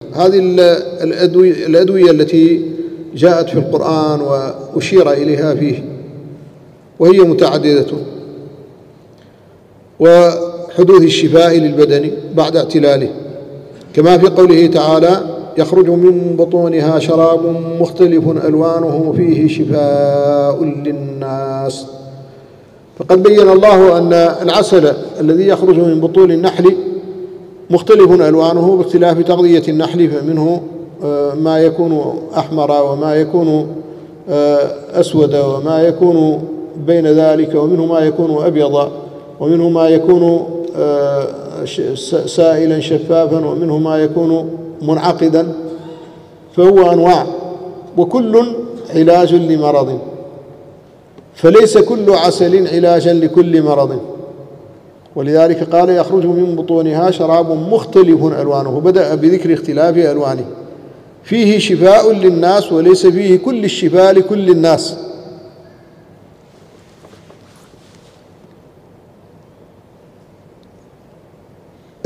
هذه الأدوية التي جاءت في القرآن وأشير إليها فيه، وهي متعددة، وحدوث الشفاء للبدن بعد اعتلاله، كما في قوله تعالى: يخرج من بطونها شراب مختلف ألوانه فيه شفاء للناس. فقد بين الله أن العسل الذي يخرج من بطون النحل مختلف ألوانه باختلاف تغذية النحل، فمنه ما يكون أحمر، وما يكون أسود، وما يكون بين ذلك، ومنه ما يكون أبيض، ومنه ما يكون سائلا شفافا، ومنه ما يكون منعقدا، فهو أنواع، وكل علاج لمرض، فليس كل عسل علاجا لكل مرض. ولذلك قال: يخرج من بطونها شراب مختلف ألوانه، بدأ بذكر اختلاف ألوانه، فيه شفاء للناس، وليس فيه كل الشفاء لكل الناس.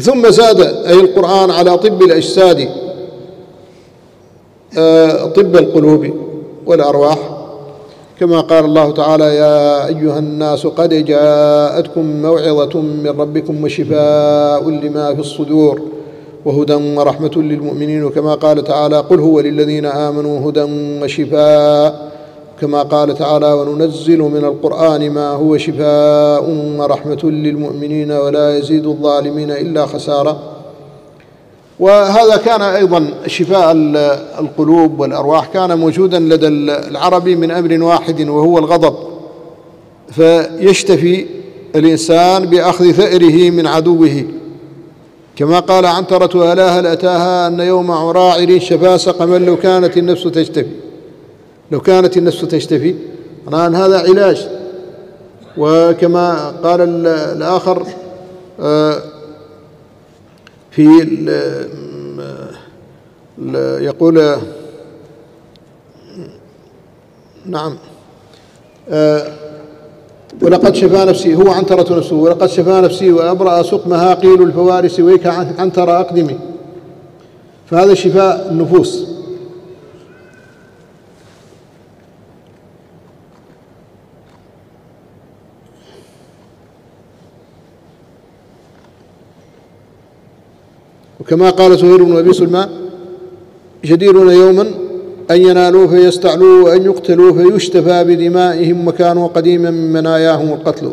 ثم زاد أي القرآن على طب الأجساد طب القلوب والأرواح، كما قال الله تعالى: يا أيها الناس قد جاءتكم موعظة من ربكم وشفاء لما في الصدور وهدى ورحمة للمؤمنين، وكما قال تعالى: قل هو للذين آمنوا هدى وشفاء، كما قال تعالى: وننزل من القرآن ما هو شفاء ورحمة للمؤمنين ولا يزيد الظالمين إلا خسارة. وهذا كان أيضا شفاء القلوب والأرواح كان موجودا لدى العرب من أمر واحد، وهو الغضب، فيشتفي الإنسان بأخذ ثأره من عدوه، كما قال عنترة: ألا هل أتاها أن يوم عراعر شفا سقما لو كانت النفس تشتفي. الآن هذا علاج. وكما قال الآخر في يقول: نعم، ولقد شفى نفسي، هو عنترة نفسه: ولقد شفى نفسي وأبرأ سقمها قيل الفوارس ويك عنتر أقدمي. فهذا شفاء النفوس. وكما قال سهير بن أبي سلمى: جديرون يوما أن ينالوا فيستعلوا، وأن يقتلوا فيشتفى بدمائهم، وكانوا قديما من مناياهم القتل.